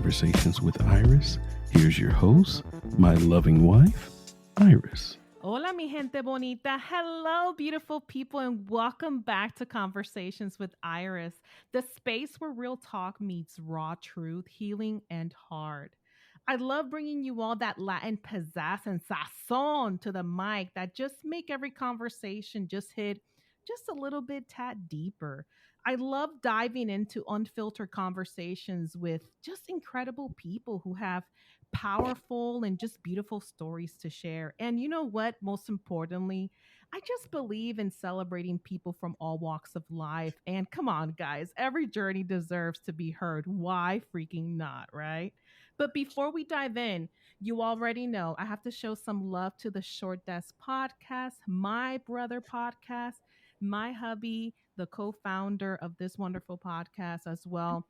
Conversations with Iris. Here's your host, my loving wife, Iris. Hola, mi gente bonita. Hello, beautiful people, and welcome back to Conversations with Iris, the space where real talk meets raw truth, healing, and heart. I love bringing you all that Latin pizzazz and sazon to the mic that just make every conversation just hit just a little bit tad deeper. I love diving into unfiltered conversations with just incredible people who have powerful and just beautiful stories to share. And you know what? Most importantly, I just believe in celebrating people from all walks of life. And come on, guys, every journey deserves to be heard. Why freaking not, right? But before we dive in, you already know I have to show some love to the Short Desk podcast, my brother podcast, my hubby, the co founder of this wonderful podcast as well.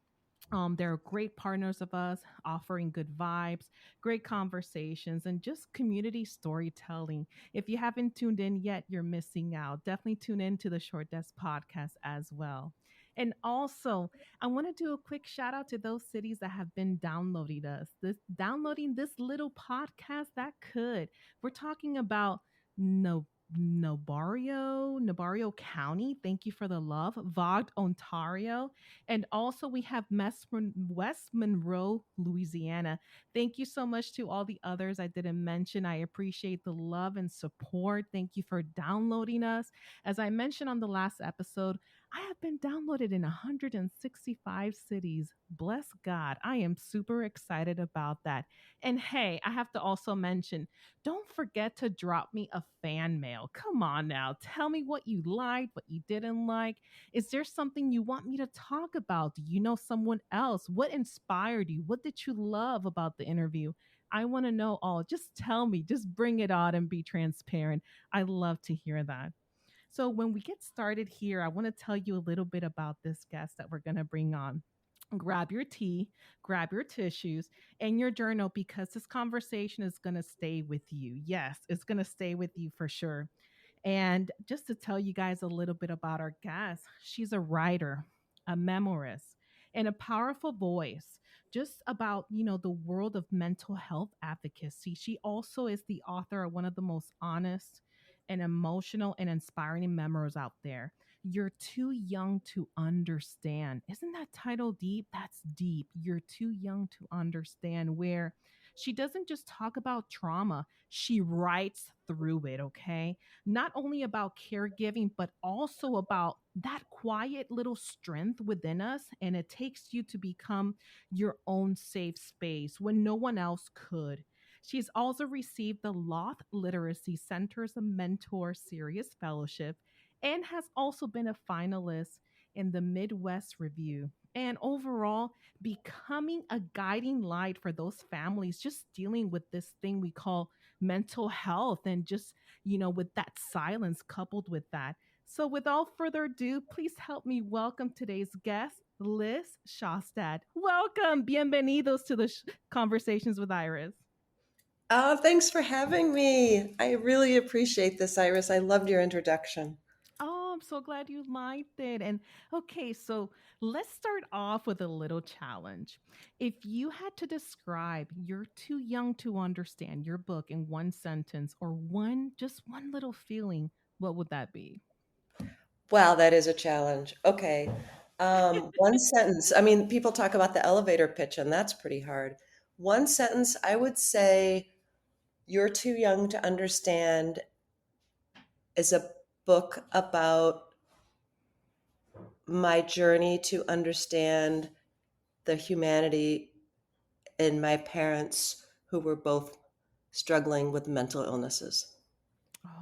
They're great partners of us, offering good vibes, great conversations, and just community storytelling. If you haven't tuned in yet, you're missing out. Definitely tune in to the Short Desk podcast as well. And also, I want to do a quick shout out to those cities that have been downloading this little podcast that could. We're talking about no Nabarrio County. Thank you for the love. Vaughan, Ontario. And also, we have West Monroe, Louisiana. Thank you so much to all the others I didn't mention. I appreciate the love and support. Thank you for downloading us. As I mentioned on the last episode, I have been downloaded in 165 cities. Bless God. I am super excited about that. And hey, I have to also mention, don't forget to drop me a fan mail. Come on now. Tell me what you liked, what you didn't like. Is there something you want me to talk about? Do you know someone else? What inspired you? What did you love about the interview? I want to know all. Just tell me. Just bring it on and be transparent. I love to hear that. So, when we get started here, I want to tell you a little bit about this guest that we're going to bring on. Grab your tea, grab your tissues, and your journal because this conversation is going to stay with you. Yes, it's going to stay with you for sure. And just to tell you guys a little bit about our guest, she's a writer, a memoirist, and a powerful voice just about, the world of mental health advocacy. She also is the author of one of the most honest and emotional and inspiring memoirs out there. You're too young to understand. Isn't that title deep? That's deep. You're too young to understand, where she doesn't just talk about trauma, she writes through it, okay? Not only about caregiving, but also about that quiet little strength within us. And it takes you to become your own safe space when no one else could. She's also received the Loth Literacy Center's Mentor Series Fellowship and has also been a finalist in the Midwest Review. And overall, becoming a guiding light for those families just dealing with this thing we call mental health, and just with that silence coupled with that. So, without further ado, please help me welcome today's guest, Liz Sjaastad. Welcome. Bienvenidos to the Conversations with Iris. Oh, thanks for having me. I really appreciate this, Iris. I loved your introduction. Oh, I'm so glad you liked it. And okay, so let's start off with a little challenge. If you had to describe You're Too Young to Understand your book in one sentence or just one little feeling, what would that be? Wow, that is a challenge. Okay. One sentence. I mean, people talk about the elevator pitch, and that's pretty hard. One sentence, I would say, You're Too Young to Understand is a book about my journey to understand the humanity in my parents who were both struggling with mental illnesses.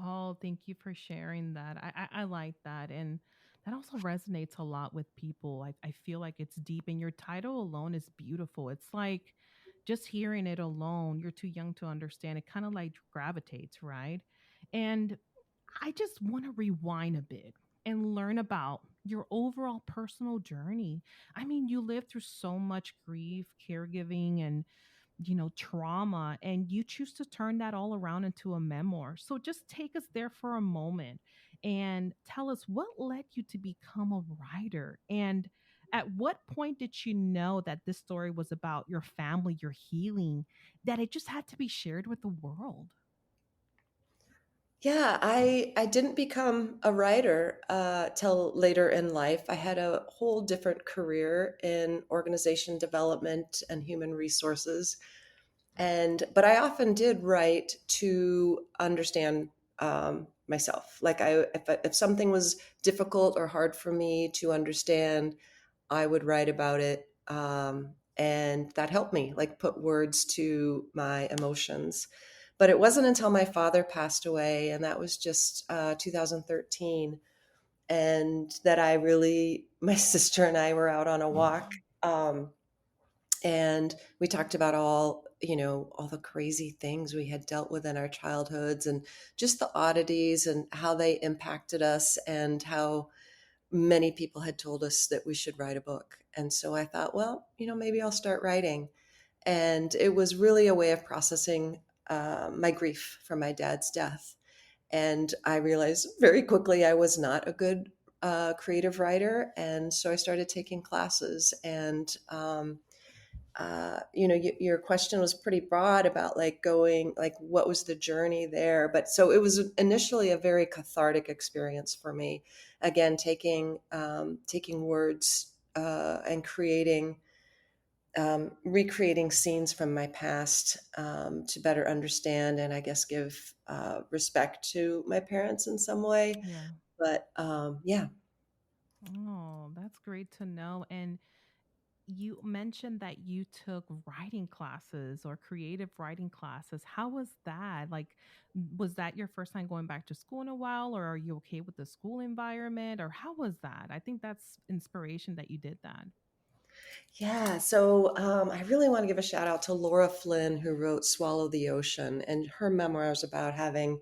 Oh, thank you for sharing that. I like that. And that also resonates a lot with people. I feel like it's deep, and your title alone is beautiful. It's like just hearing it alone, You're Too Young to Understand. It kind of like gravitates, right? And I just want to rewind a bit and learn about your overall personal journey. I mean, you lived through so much grief, caregiving, and trauma, and you choose to turn that all around into a memoir. So just take us there for a moment and tell us what led you to become a writer. And At what point did you know that this story was about your family, your healing, that it just had to be shared with the world? Yeah, I didn't become a writer till later in life. I had a whole different career in organization development and human resources. But I often did write to understand myself. Like if something was difficult or hard for me to understand, I would write about it. And that helped me like put words to my emotions. But it wasn't until my father passed away, and that was just 2013, and that I really, my sister and I were out on a walk. Um, and we talked about all the crazy things we had dealt with in our childhoods, and just the oddities and how they impacted us, and how many people had told us that we should write a book. And so I thought, well, maybe I'll start writing. And it was really a way of processing my grief from my dad's death. And I realized very quickly I was not a good creative writer. And so I started taking classes. And your question was pretty broad about like going, like what was the journey there. But so it was initially a very cathartic experience for me. Again, taking words and recreating scenes from my past to better understand, and I guess give respect to my parents in some way. Yeah. But yeah. Oh, that's great to know. And you mentioned that you took writing classes or creative writing classes. How was that? Like, was that your first time going back to school in a while, or are you okay with the school environment, or how was that? I think that's inspiration that you did that. Yeah, so I really want to give a shout out to Laura Flynn, who wrote Swallow the Ocean, and her memoir is about having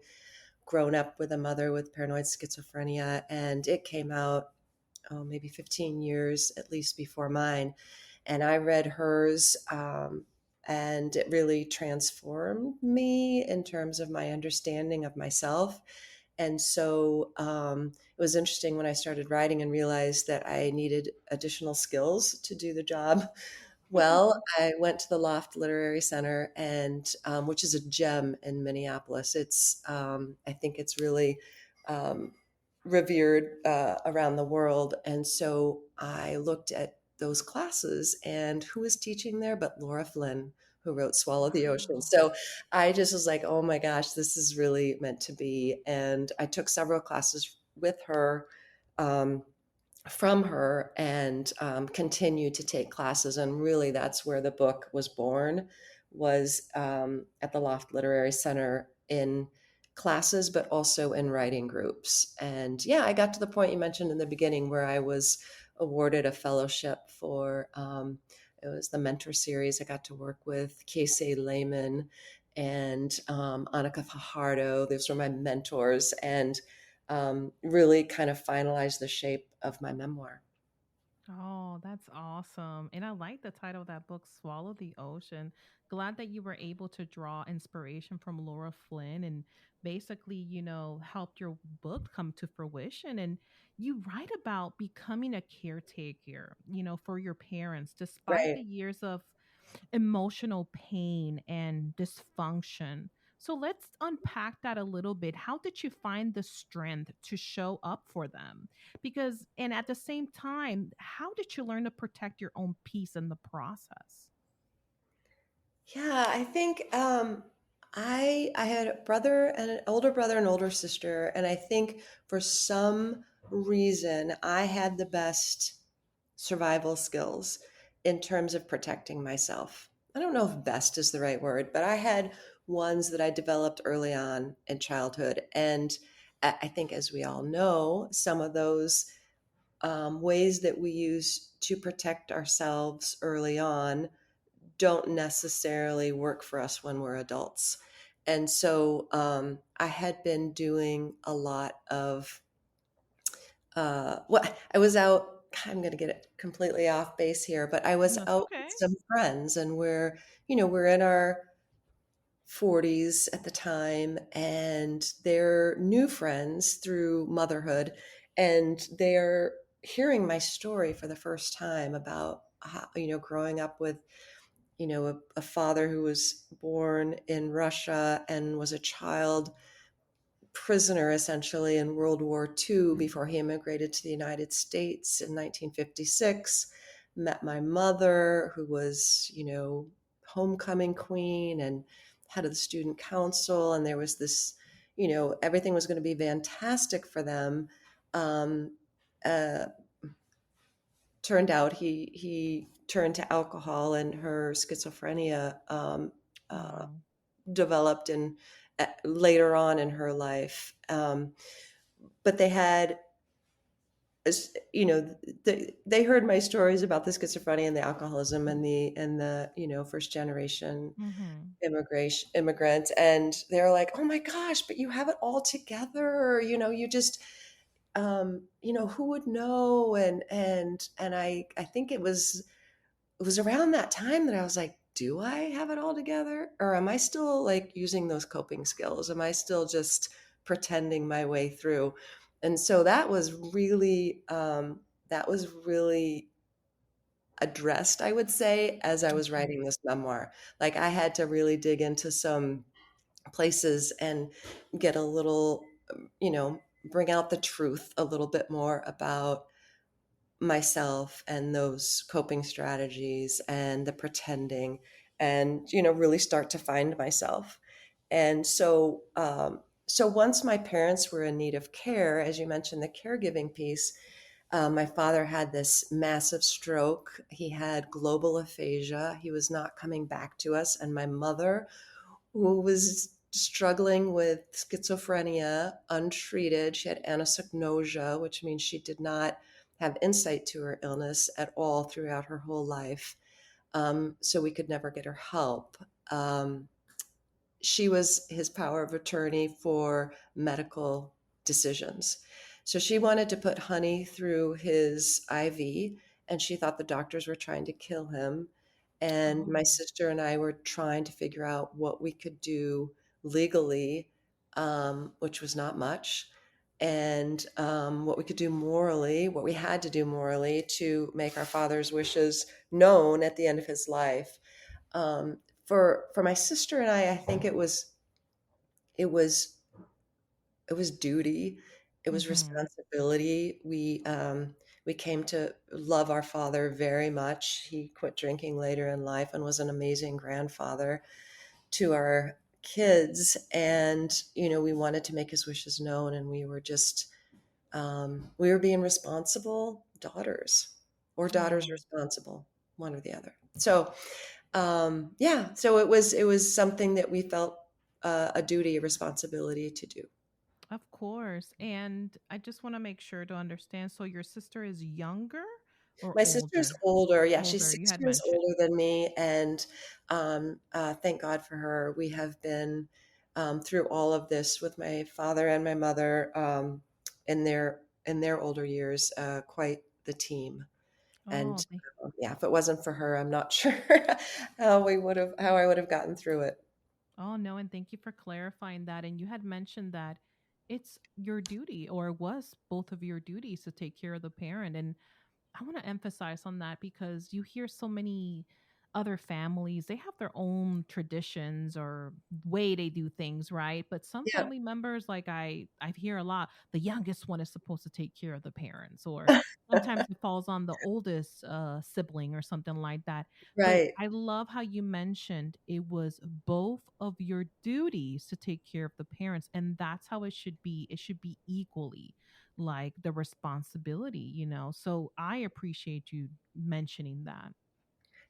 grown up with a mother with paranoid schizophrenia. And it came out, maybe 15 years at least before mine. And I read hers, and it really transformed me in terms of my understanding of myself. And so it was interesting when I started writing and realized that I needed additional skills to do the job well. I went to the Loft Literary Center, and which is a gem in Minneapolis. I think it's really um, revered around the world. And so I looked at those classes, and who was teaching there but Laura Flynn, who wrote Swallow the Ocean. Wow. So I just was like, oh my gosh, this is really meant to be. And I took several classes with her. Um, from her, and continued to take classes, and really that's where the book was born, was at the Loft Literary Center, in classes but also in writing groups. And yeah, I got to the point you mentioned in the beginning where I was awarded a fellowship for it was the mentor series. I got to work with Casey Lehman and Annika Fajardo. Those were my mentors, and really kind of finalize the shape of my memoir. Oh, that's awesome. And I like the title of that book, Swallow the Ocean. Glad that you were able to draw inspiration from Laura Flynn and basically, helped your book come to fruition. And you write about becoming a caretaker, for your parents, despite Right. the years of emotional pain and dysfunction. So let's unpack that a little bit. How did you find the strength to show up for them? Because, and at the same time, how did you learn to protect your own peace in the process? Yeah, I think I had a brother and an older brother and older sister, and I think for some reason I had the best survival skills in terms of protecting myself. I don't know if best is the right word, but I had ones that I developed early on in childhood. And I think, as we all know, some of those ways that we use to protect ourselves early on don't necessarily work for us when we're adults. And so I had been doing a lot of what I was out. I'm going to get it completely off base here, but I was That's out with okay. some friends, and we're in our 40s at the time, and they're new friends through motherhood, and they're hearing my story for the first time about how, growing up with, a father who was born in Russia and was a child prisoner essentially in World War II before he immigrated to the United States in 1956. Met my mother, who was, homecoming queen and head of the student council. And there was this, everything was going to be fantastic for them. Um, uh, Turned out he turned to alcohol, and her schizophrenia uh, Wow. developed in later on in her life. But they had, they heard my stories about the schizophrenia and the alcoholism and the first generation Mm-hmm. immigrant, and they're like, oh my gosh, but you have it all together, you just who would know, and I think it was around that time that I was like, do I have it all together? Or am I still like using those coping skills? Am I still just pretending my way through? And so that was really addressed, I would say, as I was Mm-hmm. writing this memoir. Like I had to really dig into some places and get a little, you know, bring out the truth a little bit more about myself and those coping strategies and the pretending, and really start to find myself. And so once my parents were in need of care, as you mentioned, the caregiving piece, my father had this massive stroke. He had global aphasia. He was not coming back to us. And my mother, who was struggling with schizophrenia untreated. She had anosognosia, which means she did not have insight to her illness at all throughout her whole life. So we could never get her help. Um, she was his power of attorney for medical decisions. So she wanted to put honey through his IV, and she thought the doctors were trying to kill him. And Oh. my sister and I were trying to figure out what we could do legally, which was not much, and what we could do morally, what we had to do morally to make our father's wishes known at the end of his life. For my sister and I think it was it was duty, it was Mm-hmm. responsibility. We came to love our father very much. He quit drinking later in life and was an amazing grandfather to our kids, and we wanted to make his wishes known, and we were being responsible daughters, or daughters Oh. responsible, one or the other. So yeah, so it was something that we felt a duty, a responsibility to do. Of course. And I just want to make sure to understand. So your sister is younger or My sister's older? older. Yeah, she's Older, you six had years mentioned. older than me, and thank God for her. We have been through all of this with my father and my mother, in their older years, quite the team. Oh, And yeah, if it wasn't for her, I'm not sure how I would have gotten through it. oh no, and thank you for clarifying that. And you had mentioned that it's your duty, or it was both of your duties, to take care of the parent. And I want to emphasize on that because you hear so many other families, they have their own traditions or way they do things, right? But some Yeah, family members, like I hear a lot, the youngest one is supposed to take care of the parents, or sometimes it falls on the oldest sibling or something like that. But right. I love how you mentioned it was both of your duties to take care of the parents, and that's how it should be. It should be equally like the responsibility. So I appreciate you mentioning that.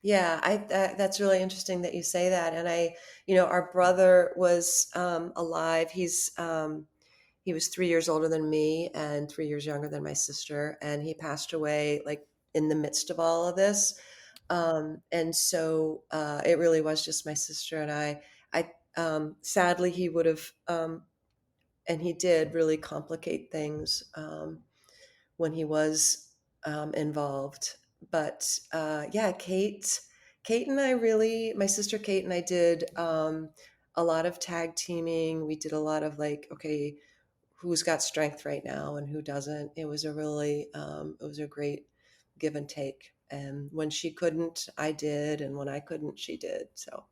Yeah, that's really interesting that you say that. And our brother was alive. He was 3 years older than me and 3 years younger than my sister, and he passed away like in the midst of all of this. And so it really was just my sister and I. Sadly, he would have, and he did really complicate things. When he was involved. But yeah, Kate and I really, my sister Kate and I did a lot of tag teaming. We did a lot of like, okay, who's got strength right now and who doesn't. It was a really, it was a great give and take. And when she couldn't, I did, and when I couldn't, she did. So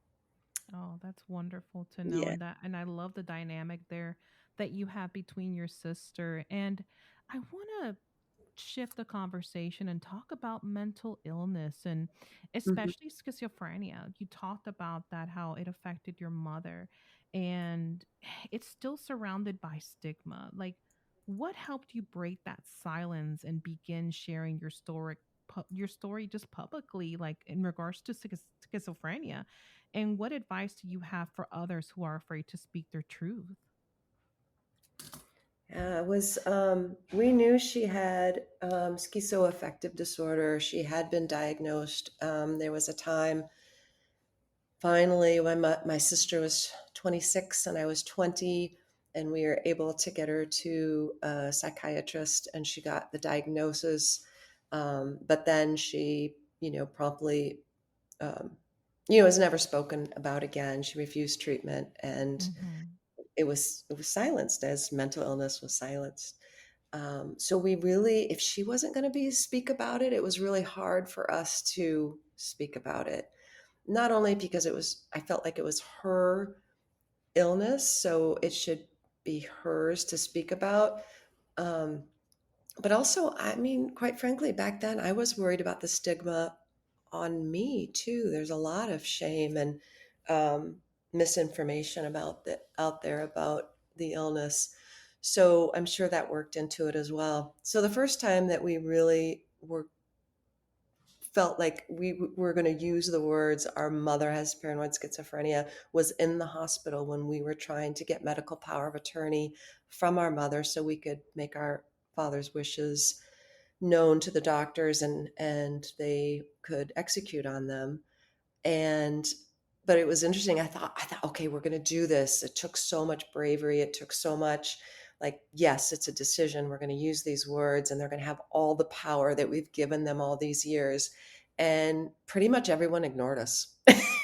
Oh, that's wonderful to know. yeah. And I love the dynamic there that you have between your sister. And I want to shift the conversation and talk about mental illness and Mhm. especially schizophrenia. You talked about that, how it affected your mother, and it's still surrounded by stigma. Like, what helped you break that silence and begin sharing your story just publicly, like in regards to schizophrenia? And what advice do you have for others who are afraid to speak their truth? Yeah, it was, we knew she had schizoaffective disorder. She had been diagnosed. There was a time, finally, when my sister was 26 and I was 20, and we were able to get her to a psychiatrist, and she got the diagnosis. But then she, promptly, um, was never spoken about again. She refused treatment, and Mm-hmm. it was silenced as mental illness was silenced. So we really, if she wasn't going to be speak about it, it was really hard for us to speak about it. Not only because I felt like it was her illness, so it should be hers to speak about. Um, but also, I mean, quite frankly, back then I was worried about the stigma on me too. There's a lot of shame and um, misinformation out there about the illness. So I'm sure that worked into it as well. So the first time that we really felt like were going to use the words "our mother has paranoid schizophrenia" was in the hospital when we were trying to get medical power of attorney from our mother so we could make our father's wishes known to the doctors, and they could execute on them. And but it was interesting. I thought, okay, we're going to do this. It took so much bravery. It took so much, like, yes, it's a decision. We're going to use these words, and they're going to have all the power that we've given them all these years. And pretty much everyone ignored us.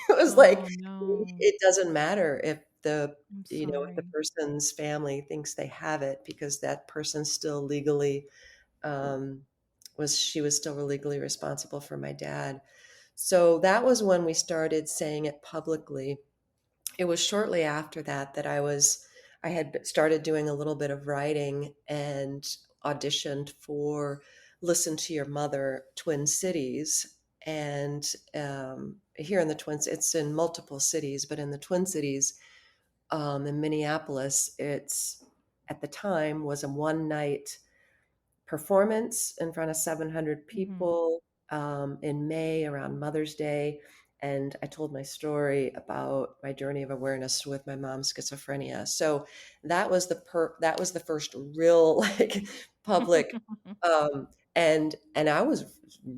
It was like, Oh no. it doesn't matter if I'm if the sorry. person's family thinks they have it, because that person still legally, um, she was still legally responsible for my dad. So that was when we started saying it publicly. It was shortly after that that I had started doing a little bit of writing and auditioned for Listen to Your Mother Twin Cities. And here in the Twins, it's in multiple cities, but in the Twin Cities, in Minneapolis, it's at the time was a one night performance in front of 700 Mm-hmm. people in May around Mother's Day. And I told my story about my journey of awareness with my mom's schizophrenia. So that was the first real like public, and I was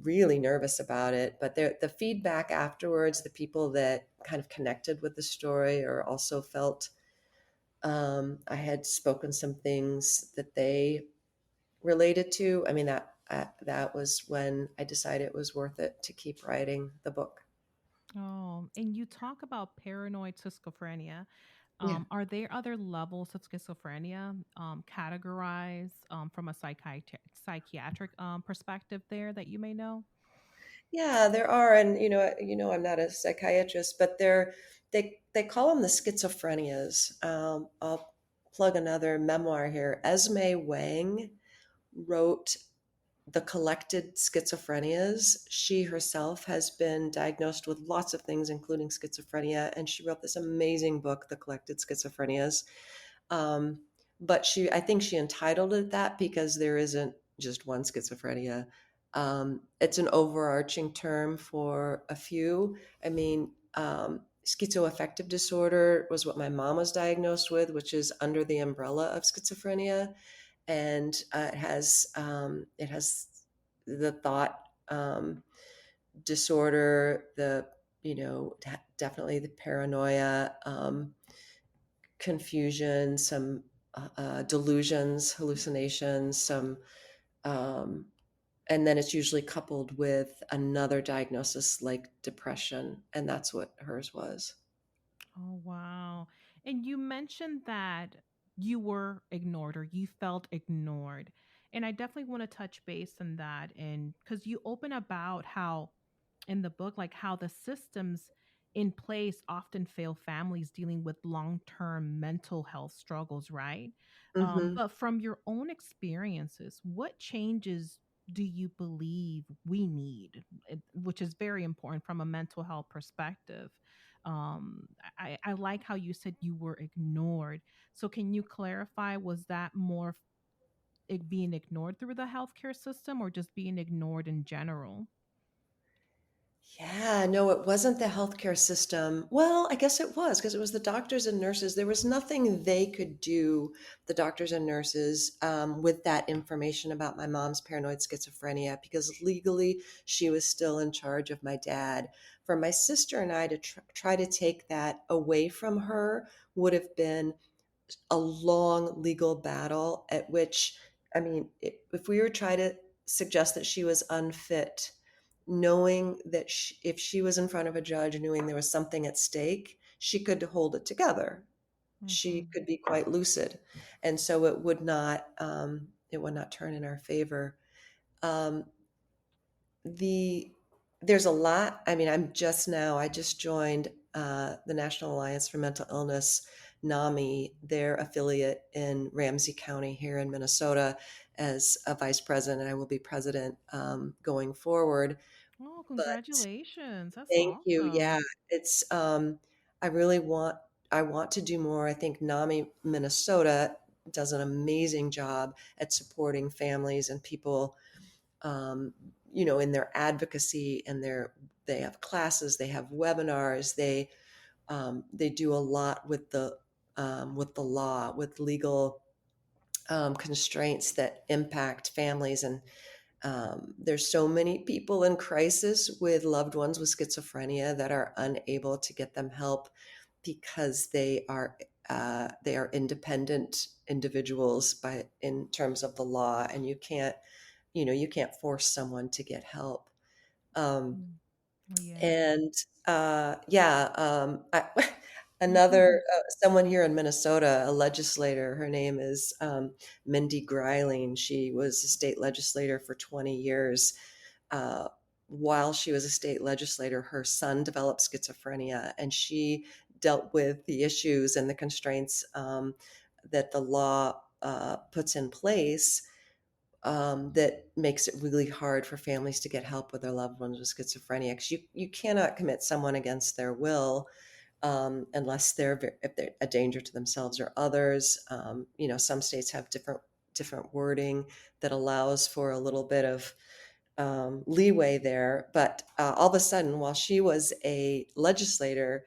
really nervous about it. But the feedback afterwards, the people that kind of connected with the story or also felt I had spoken some things that they related to. I mean, that was when I decided it was worth it to keep writing the book. Oh, and you talk about paranoid schizophrenia. Yeah. Are there other levels of schizophrenia categorized from a psychiatric perspective there that you may know? Yeah, there are, and I'm not a psychiatrist, but they call them the schizophrenias. I'll plug another memoir here. Esme Wang wrote The Collected Schizophrenias. She herself has been diagnosed with lots of things, including schizophrenia, and she wrote this amazing book, The Collected Schizophrenias. Um, but I think she entitled it that because there isn't just one schizophrenia. It's an overarching term for a few. I mean, schizoaffective disorder was what my mom was diagnosed with, which is under the umbrella of schizophrenia, and it has the thought disorder, definitely the paranoia, confusion, some delusions, hallucinations, um, and then it's usually coupled with another diagnosis like depression, and that's what hers was. Oh, wow. And you mentioned that you were ignored or you felt ignored. And I definitely want to touch base on that. And because you open about how in the book, like how the systems in place often fail families dealing with long term mental health struggles, right? Hmm. But from your own experiences, what changes do you believe we need, which is very important from a mental health perspective? I like how you said you were ignored. So, can you clarify? Was that more it being ignored through the healthcare system or just being ignored in general? Yeah, no, it wasn't the healthcare system. Well, I guess it was because it was the doctors and nurses. There was nothing they could do, the doctors and nurses, with that information about my mom's paranoid schizophrenia, because legally she was still in charge of my dad. For my sister and I to try to take that away from her would have been a long legal battle at which, I mean, if we were trying to suggest that she was unfit, knowing that if she was in front of a judge, knowing there was something at stake, she could hold it together. She Hmm. could be quite lucid. And so it would not turn in our favor. Um, the there's a lot. I mean, I just joined the National Alliance for Mental Illness, NAMI, their affiliate in Ramsey County here in Minnesota, as a vice president, and I will be president going forward. Oh, But congratulations. That's thank you. Yeah, awesome. it's I really want to do more. I think NAMI Minnesota does an amazing job at supporting families and people, um, in their advocacy, and they have classes, they have webinars, they do a lot with the law, with legal constraints that impact families. And there's so many people in crisis with loved ones with schizophrenia that are unable to get them help because they are independent individuals by in terms of the law, and you can't force someone to get help. Um, Mm. Oh, yeah. and yeah, another someone here in Minnesota, a legislator. Her name is Mindy Greiling. She was a state legislator for 20 years. Uh, while she was a state legislator, her son developed schizophrenia, and she dealt with the issues and the constraints that the law puts in place, that makes it really hard for families to get help with their loved ones with schizophrenia. Because you cannot commit someone against their will, unless if they're a danger to themselves or others. Some states have different wording that allows for a little bit of leeway there. But all of a sudden, while she was a legislator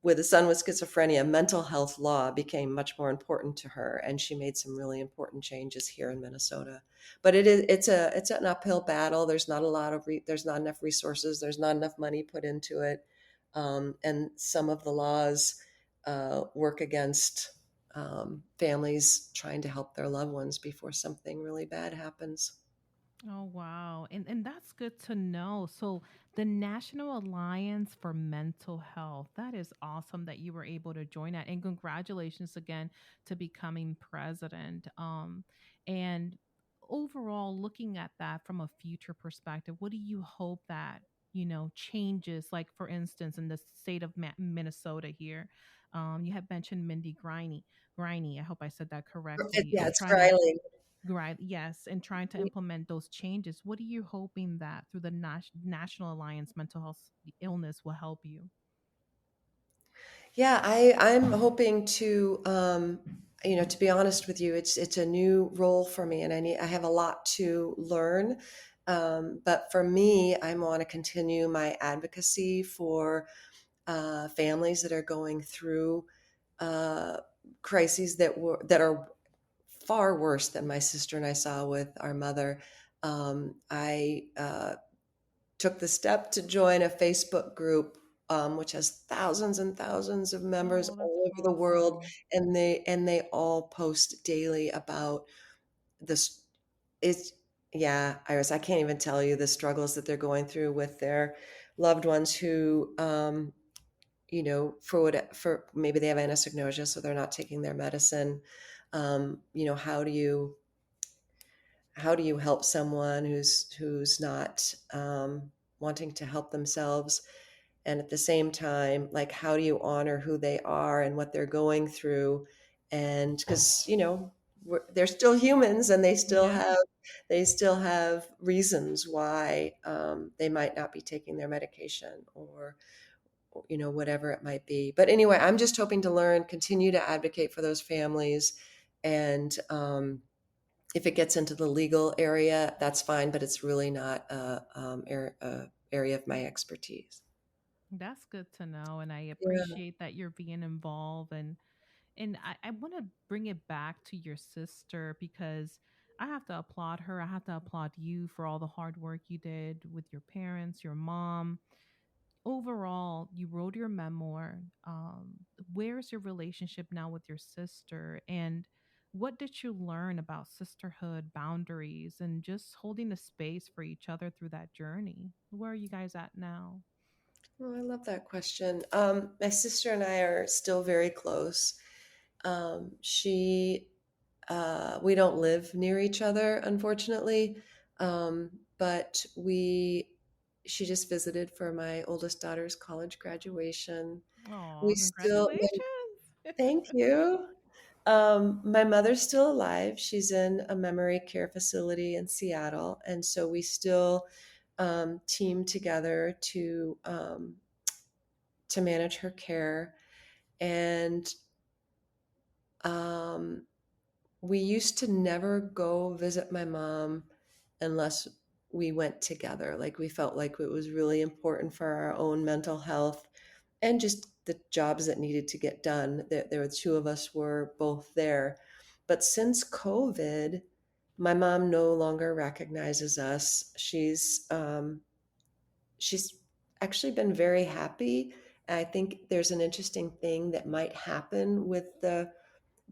with a son with schizophrenia, mental health law became much more important to her, and she made some really important changes here in Minnesota. But it's an uphill battle. There's not a lot of there's not enough resources. There's not enough money put into it, and some of the laws work against families trying to help their loved ones before something really bad happens. Oh, wow. And that's good to know. So, the National Alliance for Mental Health, that is awesome that you were able to join that. And congratulations again to becoming president. And overall, looking at that from a future perspective, what do you hope that, changes? Like, for instance, in the state of Minnesota here, you have mentioned Mindy Griney. I hope I said that correctly. Yeah, And it's trying to Greiling. Right. Yes. And trying to implement those changes. What are you hoping that through the National Alliance Mental Health Illness will help you? Yeah, I'm hoping to, to be honest with you, it's a new role for me, and I have a lot to learn. But for me, I want to continue my advocacy for families that are going through uh, crises that are far worse than my sister and I saw with our mother. I took the step to join a Facebook group, which has thousands and thousands of members Oh, that's all over the world, awesome. and they all post daily about this. It's Yeah, Iris, I can't even tell you the struggles that they're going through with their loved ones who, for maybe they have anosognosia, so they're not taking their medicine. How do you help someone who's not wanting to help themselves, and at the same time, like, how do you honor who they are and what they're going through? And because they're still humans, and Yeah. they still have reasons why they might not be taking their medication, or whatever it might be. But anyway, I'm just hoping to learn, continue to advocate for those families, and if it gets into the legal area, that's fine, but it's really not a area of my expertise. That's good to know. And I Yeah. appreciate that you're being involved. And I want to bring it back to your sister because I have to applaud her. I have to applaud you for all the hard work you did with your parents, your mom. Overall, you wrote your memoir. Where's your relationship now with your sister? And what did you learn about sisterhood, boundaries, and just holding a space for each other through that journey? Where are you guys at now? Oh, I love that question. My sister and I are still very close. She We don't live near each other, unfortunately, but we she just visited for my oldest daughter's college graduation. We Oh, still congratulations. Thank you. My mother's still alive. She's in a memory care facility in Seattle, and so we still team together to manage her care. And um, we used to never go visit my mom unless we went together. Like, we felt like it was really important for our own mental health and just the jobs that needed to get done. There were two of us were both there. But since COVID, my mom no longer recognizes us. She's actually been very happy. I think there's an interesting thing that might happen with the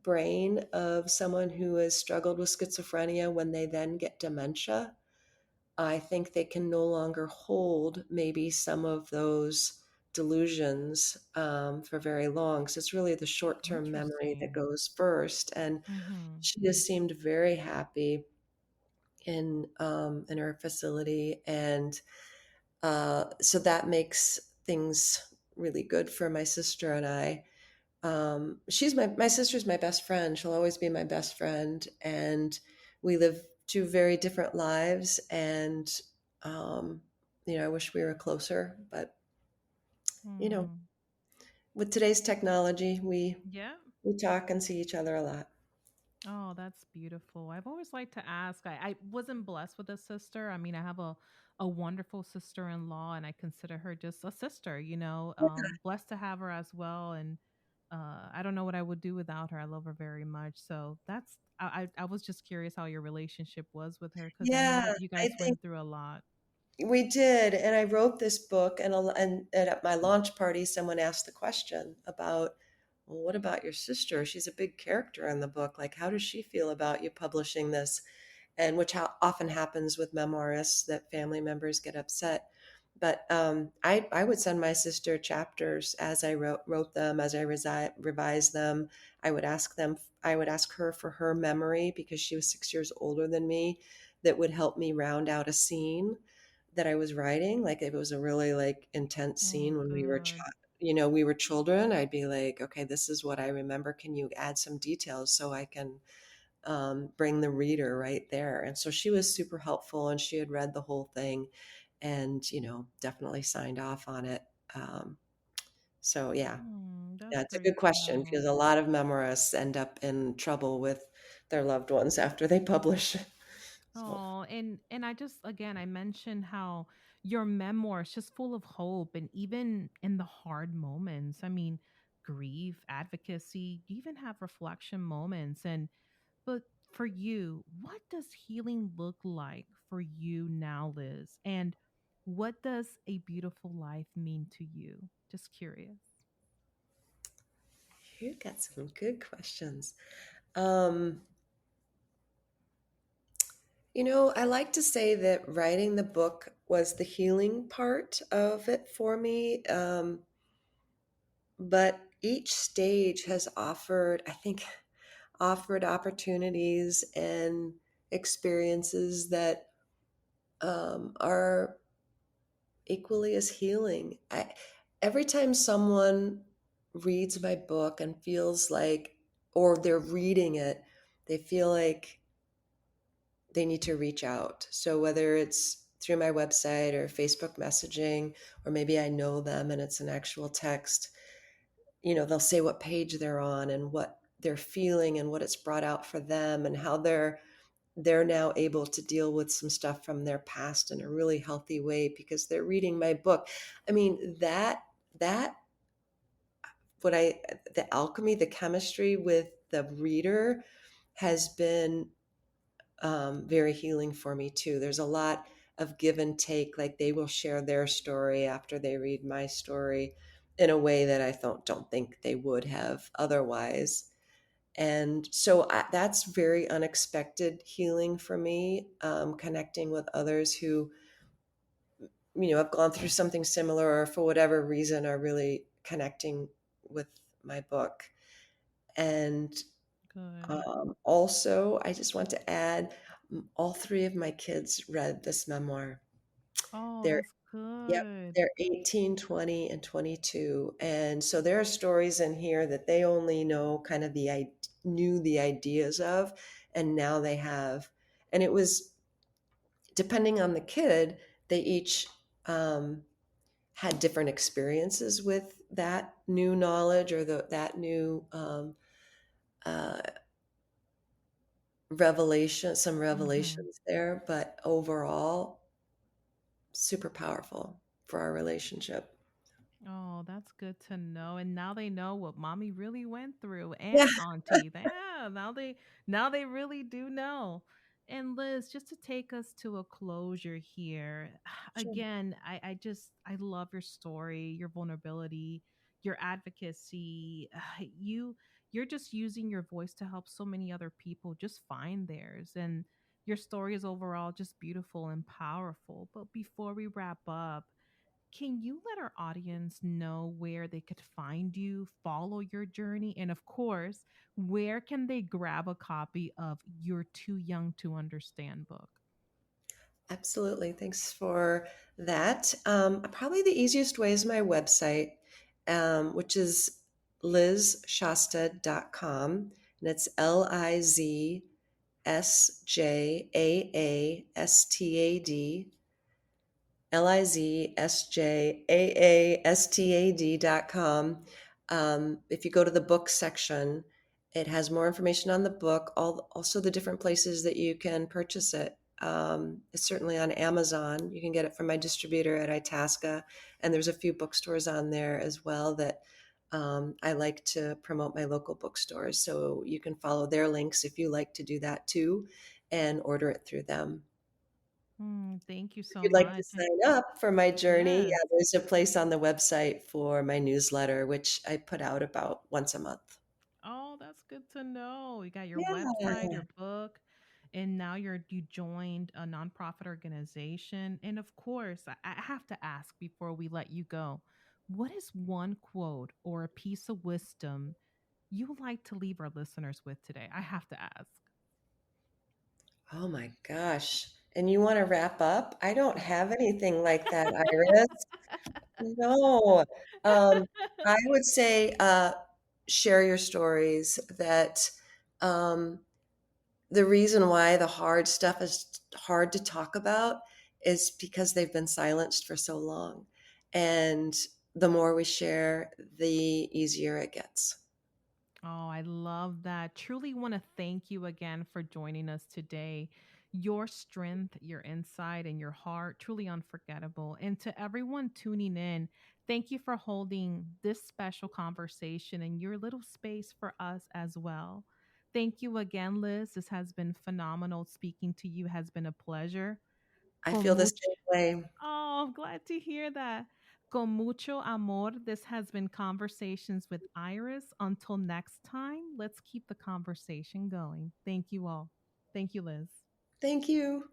brain of someone who has struggled with schizophrenia when they then get dementia. I think they can no longer hold maybe some of those delusions for very long. So it's really the short term memory that Interesting. goes first. And Mm-hmm. she just seemed very happy in her facility, and so that makes things really good for my sister and I. She's my sister's my best friend. She'll always be my best friend, and we live two very different lives. And um, I wish we were closer, but you know, Mm. with today's technology, Yeah. we talk and see each other a lot. Oh, that's beautiful. I've always liked to ask. I wasn't blessed with a sister. I mean, I have a wonderful sister-in-law, and I consider her just a sister, blessed to have her as well. And I don't know what I would do without her. I love her very much. So I was just curious how your relationship was with her because I know Yeah, that you I guys think went through a lot. we did. And I wrote this book, and at my launch party, someone asked the question about, well, what about your sister? She's a big character in the book. Like, how does she feel about you publishing this? And which often happens with memoirists, that family members get upset. But I would send my sister chapters as I wrote them, as I revised them. I would ask her for her memory, because she was 6 years older than me, that would help me round out a scene that I was writing. Like, if it was a really like intense Oh, scene when good. we were children, I'd be like, okay, this is what I remember. Can you add some details so I can bring the reader right there? And so she was super helpful, and she had read the whole thing, and definitely signed off on it. Um, so yeah, That's yeah, it's a great good to question, because know. a lot of memoirists end up in trouble with their loved ones after they publish. So Oh, and I just again I mentioned how your memoir is just full of hope and even in the hard moments. I mean, grief, advocacy, you even have reflection moments. And but for you, what does healing look like for you now, Liz? And what does a beautiful life mean to you? Just curious. you got some good questions. Um, I like to say that writing the book was the healing part of it for me. But each stage has offered, I think, offered opportunities and experiences that are equally as healing. Every time someone reads my book and feels like, or they're reading it, they feel like they need to reach out. So whether it's through my website or Facebook messaging, or maybe I know them and it's an actual text, they'll say what page they're on and what they're feeling and what it's brought out for them and how they're now able to deal with some stuff from their past in a really healthy way because they're reading my book. I mean, that what I the alchemy, the chemistry with the reader has been very healing for me too. There's a lot of give and take. Like they will share their story after they read my story in a way that I don't think they would have otherwise. And so that's very unexpected healing for me, connecting with others who, have gone through something similar or for whatever reason are really connecting with my book. And Good. also, I just want to add, all three of my kids read this memoir. Oh, They're that's Yep, good. they're 18, 20, and 22. And so there are stories in here that they only know kind of knew the ideas of, and now they have. And it was depending on the kid, they each um, had different experiences with that new knowledge or that new uh, some Hmm. revelations there. But overall, super powerful for our relationship. Oh, that's good to know. And now they know what mommy really went through Yeah, and auntie. Yeah, now they really do know. And Liz, just to take us to a closure here, sure. again, I love your story, your vulnerability, your advocacy. You're just using your voice to help so many other people just find theirs. And your story is overall just beautiful and powerful. But before we wrap up, can you let our audience know where they could find you, follow your journey, and of course, where can they grab a copy of You're Too Young to Understand book? Absolutely. Thanks for that. Probably the easiest way is my website, which is lizsjaastad.com. And it's LIZSJAASTAD LIZSJAASTAD.com. If you go to the book section, it has more information on the book, also the different places that you can purchase it. It's certainly on Amazon. You can get it from my distributor at Itasca, and there's a few bookstores on there as well that I like to promote my local bookstores. So you can follow their links if you like to do that too and order it through them. Thank you If so you'd like to much. And sign up for my journey, yes. yeah, there's a place on the website for my newsletter, which I put out about once a month. Oh, that's good to know. You got your website, Yeah, your book, and now you joined a nonprofit organization. And of course, I have to ask before we let you go, what is one quote or a piece of wisdom you would like to leave our listeners with today? I have to ask. oh my gosh. And you want to wrap up? I don't have anything like that, Iris. No. Um, I would say share your stories that um, the reason why the hard stuff is hard to talk about is because they've been silenced for so long. And the more we share, the easier it gets. Oh, I love that. Truly want to thank you again for joining us today. Your strength, your insight, and your heart, truly unforgettable. And to everyone tuning in, thank you for holding this special conversation in your little space for us as well. Thank you again, Liz. This has been phenomenal. Speaking to you has been a pleasure. I Con feel the mucho same way. Oh, I'm glad to hear that. Con mucho amor. This has been Conversations with Iris. Until next time, let's keep the conversation going. Thank you all. Thank you, Liz. Thank you.